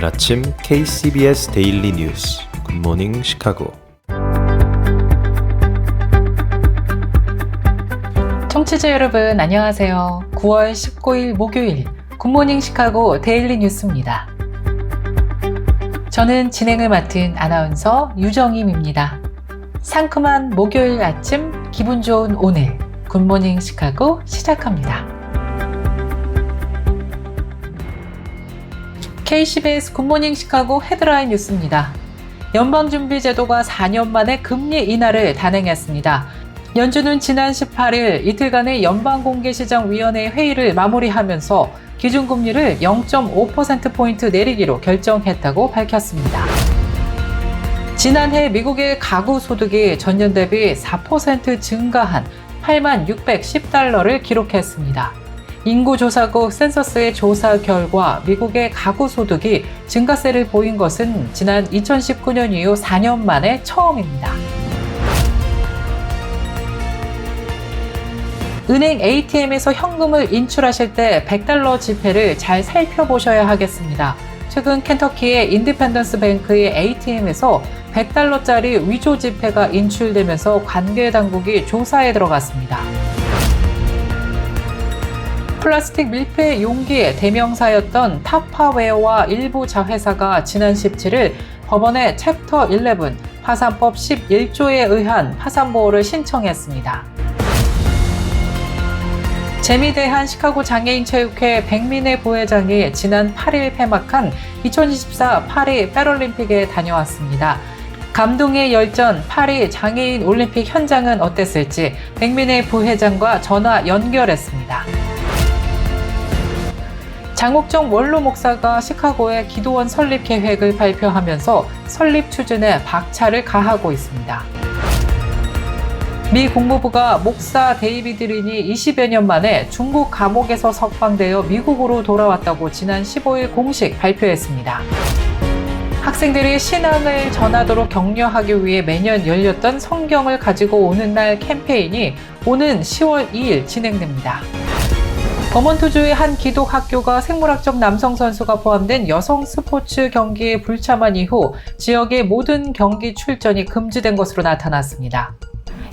아침 KCBS 데일리 뉴스 굿모닝 시카고. 청취자 여러분 안녕하세요. 9월 19일 목요일 굿모닝 시카고 데일리 뉴스입니다. 저는 진행을 맡은 아나운서 유정임입니다. 상큼한 목요일 아침 기분 좋은 오늘 굿모닝 시카고 시작합니다. KCBS 굿모닝 시카고 헤드라인 뉴스입니다. 연방준비제도가 4년 만에 금리 인하를 단행했습니다. 연준은 지난 18일 이틀간의 연방공개시장위원회 회의를 마무리하면서 기준금리를 0.5%포인트 내리기로 결정했다고 밝혔습니다. 지난해 미국의 가구 소득이 전년 대비 4% 증가한 86,610달러를 기록했습니다. 인구조사국 센서스의 조사 결과 미국의 가구 소득이 증가세를 보인 것은 지난 2019년 이후 4년 만에 처음입니다. 은행 ATM에서 현금을 인출하실 때 100달러 지폐를 잘 살펴보셔야 하겠습니다. 최근 켄터키의 인디펜던스 뱅크의 ATM에서 100달러짜리 위조 지폐가 인출되면서 관계 당국이 조사에 들어갔습니다. 플라스틱 밀폐 용기의 대명사였던 타파웨어와 일부 자회사가 지난 17일 법원에 챕터 11 파산법 11조에 의한 파산보호를 신청했습니다. 재미대한 시카고 장애인체육회 백민혜 부회장이 지난 8일 폐막한 2024 파리 패럴림픽에 다녀왔습니다. 감동의 열전 파리 장애인 올림픽 현장은 어땠을지 백민혜 부회장과 전화 연결했습니다. 장옥정 원로 목사가 시카고의 기도원 설립 계획을 발표하면서 설립 추진에 박차를 가하고 있습니다. 미 국무부가 목사 데이비드 린이 20여 년 만에 중국 감옥에서 석방되어 미국으로 돌아왔다고 지난 15일 공식 발표했습니다. 학생들이 신앙을 전하도록 격려하기 위해 매년 열렸던 성경을 가지고 오는 날 캠페인이 오는 10월 2일 진행됩니다. 버몬트주의 한 기독학교가 생물학적 남성 선수가 포함된 여성 스포츠 경기에 불참한 이후 지역의 모든 경기 출전이 금지된 것으로 나타났습니다.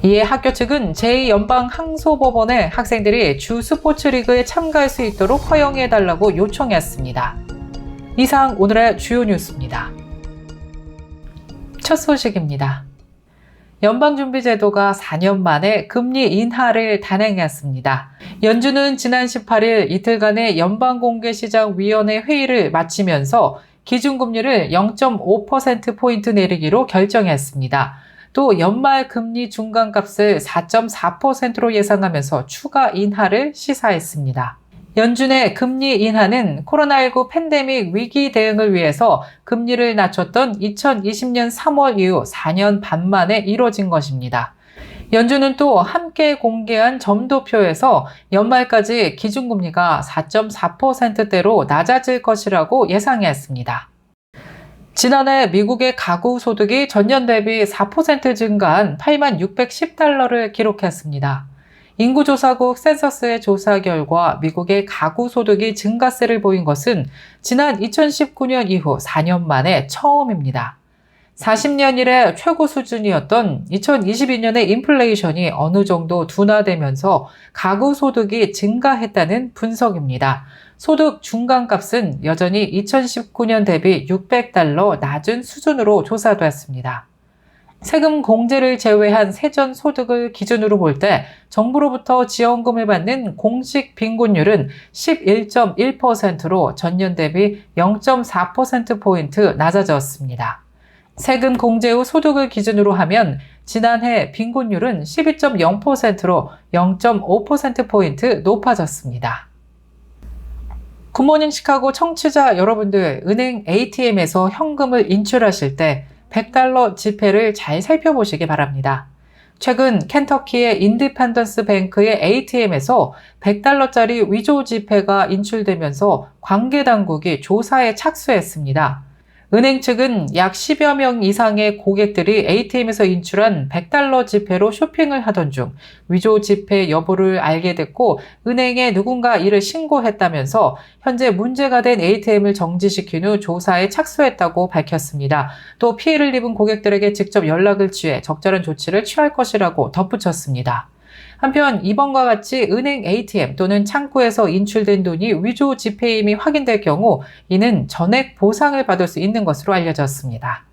이에 학교 측은 제2연방항소법원에 학생들이 주 스포츠 리그에 참가할 수 있도록 허용해달라고 요청했습니다. 이상 오늘의 주요 뉴스입니다. 첫 소식입니다. 연방준비제도가 4년 만에 금리 인하를 단행했습니다. 연준은 지난 18일 이틀간의 연방공개시장위원회 회의를 마치면서 기준금리를 0.5%포인트 내리기로 결정했습니다. 또 연말 금리 중간값을 4.4%로 예상하면서 추가 인하를 시사했습니다. 연준의 금리 인하는 코로나19 팬데믹 위기 대응을 위해서 금리를 낮췄던 2020년 3월 이후 4년 반 만에 이뤄진 것입니다. 연준은 또 함께 공개한 점도표에서 연말까지 기준금리가 4.4%대로 낮아질 것이라고 예상했습니다. 지난해 미국의 가구 소득이 전년 대비 4% 증가한 86,610달러를 기록했습니다. 인구조사국 센서스의 조사 결과 미국의 가구 소득이 증가세를 보인 것은 지난 2019년 이후 4년 만에 처음입니다. 40년 이래 최고 수준이었던 2022년의 인플레이션이 어느 정도 둔화되면서 가구 소득이 증가했다는 분석입니다. 소득 중간값은 여전히 2019년 대비 600달러 낮은 수준으로 조사됐습니다. 세금 공제를 제외한 세전 소득을 기준으로 볼 때 정부로부터 지원금을 받는 공식 빈곤율은 11.1%로 전년 대비 0.4%포인트 낮아졌습니다. 세금 공제 후 소득을 기준으로 하면 지난해 빈곤율은 12.0%로 0.5%포인트 높아졌습니다. 굿모닝 시카고 청취자 여러분들, 은행 ATM에서 현금을 인출하실 때 100달러 지폐를 잘 살펴보시기 바랍니다. 최근 켄터키의 인디펜던스 뱅크의 ATM에서 100달러짜리 위조 지폐가 인출되면서 관계 당국이 조사에 착수했습니다. 은행 측은 약 10여 명 이상의 고객들이 ATM에서 인출한 $100 지폐로 쇼핑을 하던 중 위조 지폐 여부를 알게 됐고 은행에 누군가 이를 신고했다면서 현재 문제가 된 ATM을 정지시킨 후 조사에 착수했다고 밝혔습니다. 또 피해를 입은 고객들에게 직접 연락을 취해 적절한 조치를 취할 것이라고 덧붙였습니다. 한편 이번과 같이 은행 ATM 또는 창구에서 인출된 돈이 위조 지폐임이 확인될 경우 이는 전액 보상을 받을 수 있는 것으로 알려졌습니다.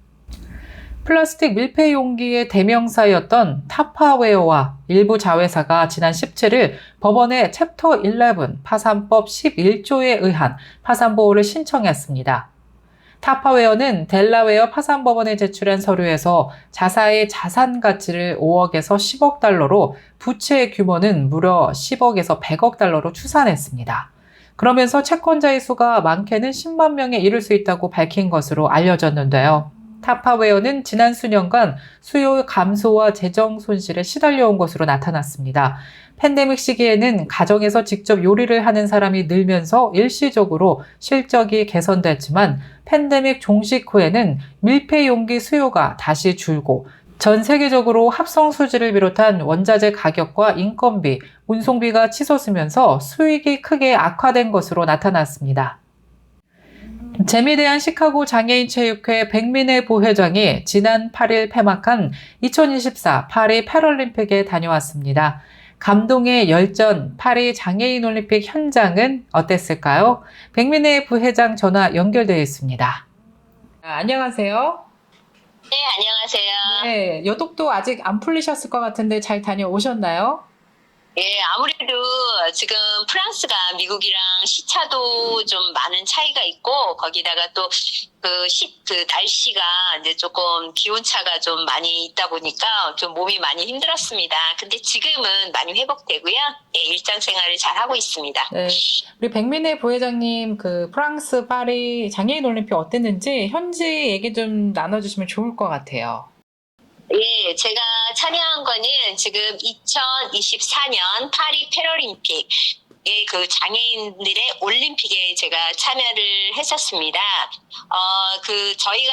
플라스틱 밀폐 용기의 대명사였던 타파웨어와 일부 자회사가 지난 17일 법원에 챕터 11 파산법 11조에 의한 파산보호를 신청했습니다. 타파웨어는 델라웨어 파산법원에 제출한 서류에서 자사의 자산 가치를 5억에서 10억 달러로 부채의 규모는 무려 10억에서 100억 달러로 추산했습니다. 그러면서 채권자의 수가 많게는 10만 명에 이를 수 있다고 밝힌 것으로 알려졌는데요. 타파웨어는 지난 수년간 수요 감소와 재정 손실에 시달려온 것으로 나타났습니다. 팬데믹 시기에는 가정에서 직접 요리를 하는 사람이 늘면서 일시적으로 실적이 개선됐지만 팬데믹 종식 후에는 밀폐 용기 수요가 다시 줄고 전 세계적으로 합성 수지를 비롯한 원자재 가격과 인건비, 운송비가 치솟으면서 수익이 크게 악화된 것으로 나타났습니다. 재미대한 시카고 장애인체육회 백민혜 부회장이 지난 8일 폐막한 2024 파리 패럴림픽에 다녀왔습니다. 감동의 열전 파리 장애인 올림픽 현장은 어땠을까요? 백민혜 부회장 전화 연결되어 있습니다. 안녕하세요. 네, 안녕하세요. 네, 여독도 아직 안 풀리셨을 것 같은데 잘 다녀오셨나요? 예, 아무래도 지금 프랑스가 미국이랑 시차도 좀 많은 차이가 있고, 거기다가 또 날씨가 이제 조금 기온차가 좀 많이 있다 보니까 좀 몸이 많이 힘들었습니다. 근데 지금은 많이 회복되고요. 예, 일상생활을 잘 하고 있습니다. 네, 우리 백민혜 부회장님 프랑스 파리 장애인 올림픽 어땠는지 현지 얘기 좀 나눠주시면 좋을 것 같아요. 예, 제가 참여한 거는 지금 2024년 파리 패럴림픽 그 장애인들의 올림픽에 제가 참여를 했었습니다. 저희가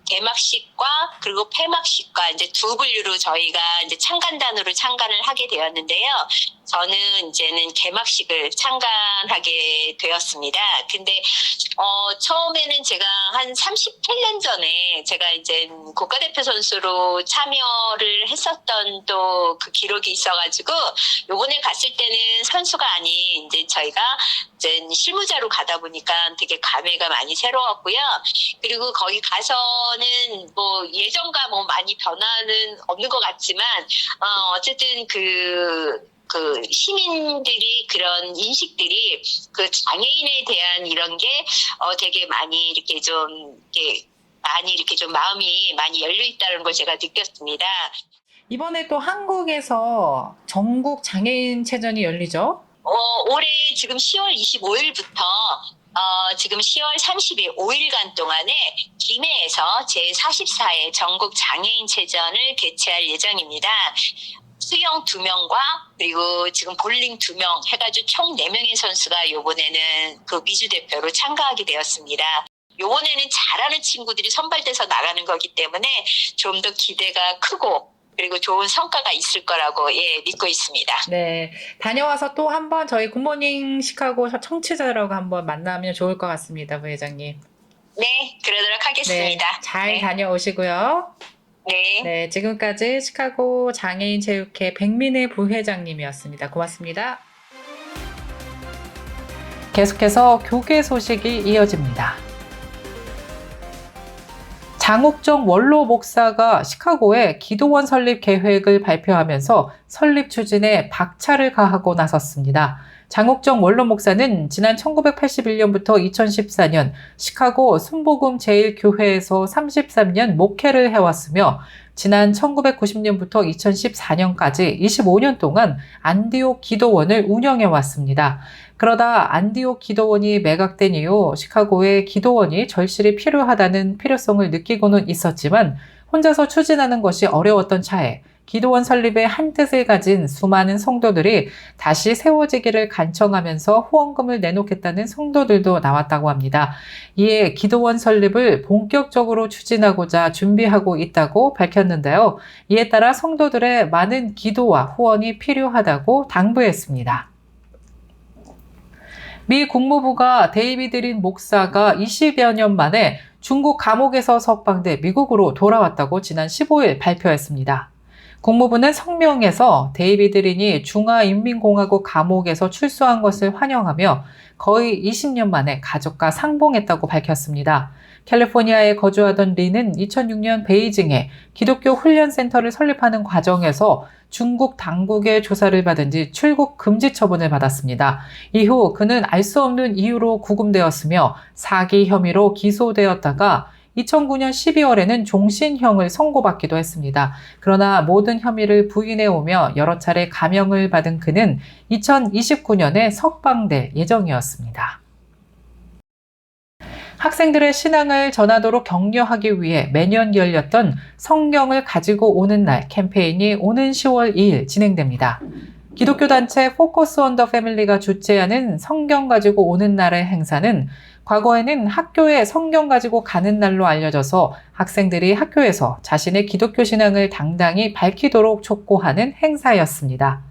개막식과 그리고 폐막식과 이제 두 분류로 저희가 이제 참관단으로 참관을 하게 되었는데요. 저는 이제는 개막식을 참관하게 되었습니다. 근데 처음에는 제가 한 38년 전에 제가 이제 국가대표 선수로 참여를 했었던 또 그 기록이 있어가지고 요번에 갔을 때는 선수가 아닌 이제 저희가 이제 실무자로 가다 보니까 되게 감회가 많이 새로웠고요. 그리고 거기 가서는 뭐 예전과 뭐 많이 변화는 없는 것 같지만 어쨌든 시민들이 그런 인식들이 그 장애인에 대한 이런 게 되게 많이 이렇게 좀 마음이 많이 열려 있다는 걸 제가 느꼈습니다. 이번에 또 한국에서 전국 장애인 체전이 열리죠? 올해 지금 10월 25일부터 지금 10월 30일 5일간 동안에 김해에서 제44회 전국 장애인체전을 개최할 예정입니다. 수영 2명과 그리고 지금 볼링 2명 해가지고 총 4명의 선수가 이번에는 그 미주 대표로 참가하게 되었습니다. 이번에는 잘하는 친구들이 선발돼서 나가는 거기 때문에 좀 더 기대가 크고 그리고 좋은 성과가 있을 거라고 믿고 있습니다. 네, 다녀와서 또 한번 저희 굿모닝 시카고 청취자들하고 한번 만나면 좋을 것 같습니다, 부회장님. 네, 그러도록 하겠습니다. 네, 잘 다녀오시고요. 네. 네, 지금까지 시카고 장애인체육회 백민혜 부회장님이었습니다. 고맙습니다. 계속해서 교계 소식이 이어집니다. 장옥정 원로 목사가 시카고에 기도원 설립 계획을 발표하면서 설립 추진에 박차를 가하고 나섰습니다. 장옥정 원로 목사는 지난 1981년부터 2014년 시카고 순복음 제일교회에서 33년 목회를 해왔으며 지난 1990년부터 2014년까지 25년 동안 안디옥 기도원을 운영해왔습니다. 그러다 안디옥 기도원이 매각된 이후 시카고에 기도원이 절실히 필요하다는 필요성을 느끼고는 있었지만 혼자서 추진하는 것이 어려웠던 차에 기도원 설립의 한뜻을 가진 수많은 성도들이 다시 세워지기를 간청하면서 후원금을 내놓겠다는 성도들도 나왔다고 합니다. 이에 기도원 설립을 본격적으로 추진하고자 준비하고 있다고 밝혔는데요. 이에 따라 성도들의 많은 기도와 후원이 필요하다고 당부했습니다. 미 국무부가 데이비드 린 목사가 20여 년 만에 중국 감옥에서 석방돼 미국으로 돌아왔다고 지난 15일 발표했습니다. 국무부는 성명에서 데이비드 린이 중화인민공화국 감옥에서 출소한 것을 환영하며 거의 20년 만에 가족과 상봉했다고 밝혔습니다. 캘리포니아에 거주하던 린은 2006년 베이징에 기독교 훈련센터를 설립하는 과정에서 중국 당국의 조사를 받은 뒤 출국 금지 처분을 받았습니다. 이후 그는 알 수 없는 이유로 구금되었으며 사기 혐의로 기소되었다가 2009년 12월에는 종신형을 선고받기도 했습니다. 그러나 모든 혐의를 부인해오며 여러 차례 감형을 받은 그는 2029년에 석방될 예정이었습니다. 학생들의 신앙을 전하도록 격려하기 위해 매년 열렸던 성경을 가지고 오는 날 캠페인이 오는 10월 2일 진행됩니다. 기독교 단체 포커스 온 더 패밀리가 주최하는 성경 가지고 오는 날의 행사는 과거에는 학교에 성경 가지고 가는 날로 알려져서 학생들이 학교에서 자신의 기독교 신앙을 당당히 밝히도록 촉구하는 행사였습니다.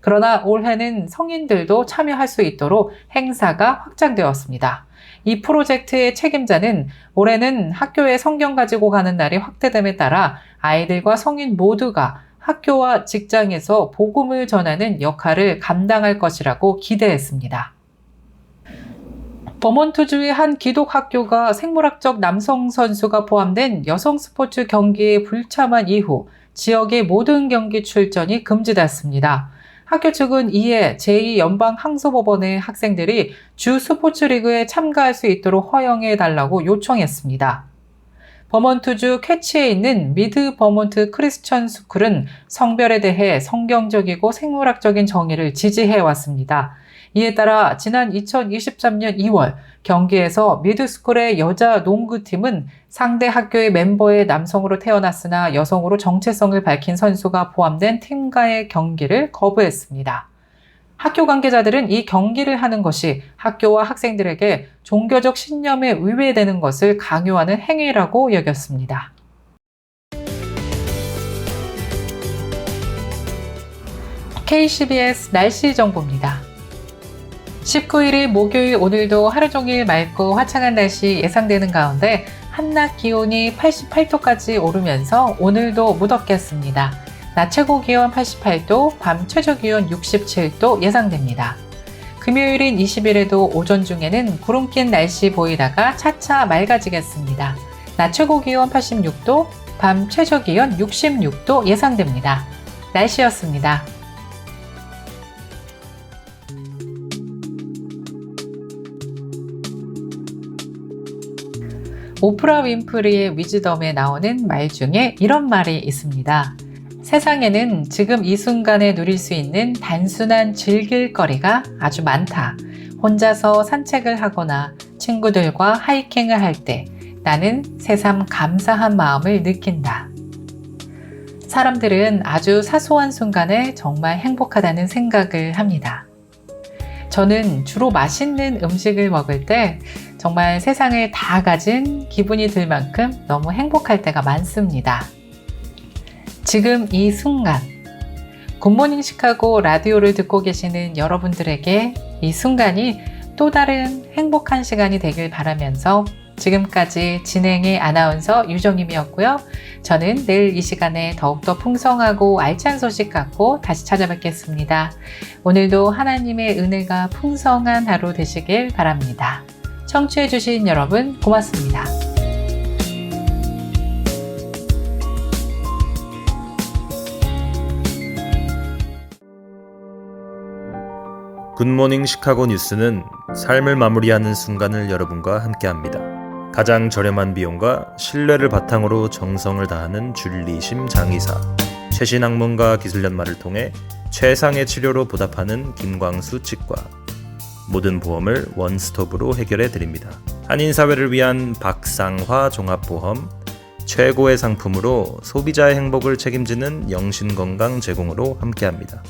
그러나 올해는 성인들도 참여할 수 있도록 행사가 확장되었습니다. 이 프로젝트의 책임자는 올해는 학교에 성경 가지고 가는 날이 확대됨에 따라 아이들과 성인 모두가 학교와 직장에서 복음을 전하는 역할을 감당할 것이라고 기대했습니다. 버몬트주의 한 기독학교가 생물학적 남성 선수가 포함된 여성 스포츠 경기에 불참한 이후 지역의 모든 경기 출전이 금지됐습니다. 학교 측은 이에 제2연방항소법원의 학생들이 주 스포츠리그에 참가할 수 있도록 허용해달라고 요청했습니다. 버몬트주 캐치에 있는 미드 버몬트 크리스천 스쿨은 성별에 대해 성경적이고 생물학적인 정의를 지지해왔습니다. 이에 따라 지난 2023년 2월 경기에서 미드스쿨의 여자 농구팀은 상대 학교의 멤버의 남성으로 태어났으나 여성으로 정체성을 밝힌 선수가 포함된 팀과의 경기를 거부했습니다. 학교 관계자들은 이 경기를 하는 것이 학교와 학생들에게 종교적 신념에 위배되는 것을 강요하는 행위라고 여겼습니다. KCBS 날씨 정보입니다. 19일이 목요일 오늘도 하루 종일 맑고 화창한 날씨 예상되는 가운데 한낮 기온이 88도까지 오르면서 오늘도 무덥겠습니다. 낮 최고 기온 88도, 밤 최저 기온 67도 예상됩니다. 금요일인 20일에도 오전 중에는 구름 낀 날씨 보이다가 차차 맑아지겠습니다. 낮 최고 기온 86도, 밤 최저 기온 66도 예상됩니다. 날씨였습니다. 오프라 윈프리의 위즈덤에 나오는 말 중에 이런 말이 있습니다. 세상에는 지금 이 순간에 누릴 수 있는 단순한 즐길 거리가 아주 많다. 혼자서 산책을 하거나 친구들과 하이킹을 할 때 나는 새삼 감사한 마음을 느낀다. 사람들은 아주 사소한 순간에 정말 행복하다는 생각을 합니다. 저는 주로 맛있는 음식을 먹을 때 정말 세상을 다 가진 기분이 들 만큼 너무 행복할 때가 많습니다. 지금 이 순간, 굿모닝 시카고 라디오를 듣고 계시는 여러분들에게 이 순간이 또 다른 행복한 시간이 되길 바라면서 지금까지 진행의 아나운서 유정임이었고요. 저는 내일 이 시간에 더욱더 풍성하고 알찬 소식 갖고 다시 찾아뵙겠습니다. 오늘도 하나님의 은혜가 풍성한 하루 되시길 바랍니다. 청취해주신 여러분 고맙습니다. 굿모닝 시카고 뉴스는 삶을 마무리하는 순간을 여러분과 함께합니다. 가장 저렴한 비용과 신뢰를 바탕으로 정성을 다하는 줄리심 장의사, 최신 학문과 기술 연마를 통해 최상의 치료로 보답하는 김광수 치과. 모든 보험을 원스톱으로 해결해 드립니다. 한인사회를 위한 박상화 종합보험, 최고의 상품으로 소비자의 행복을 책임지는 영신건강 제공으로 함께합니다.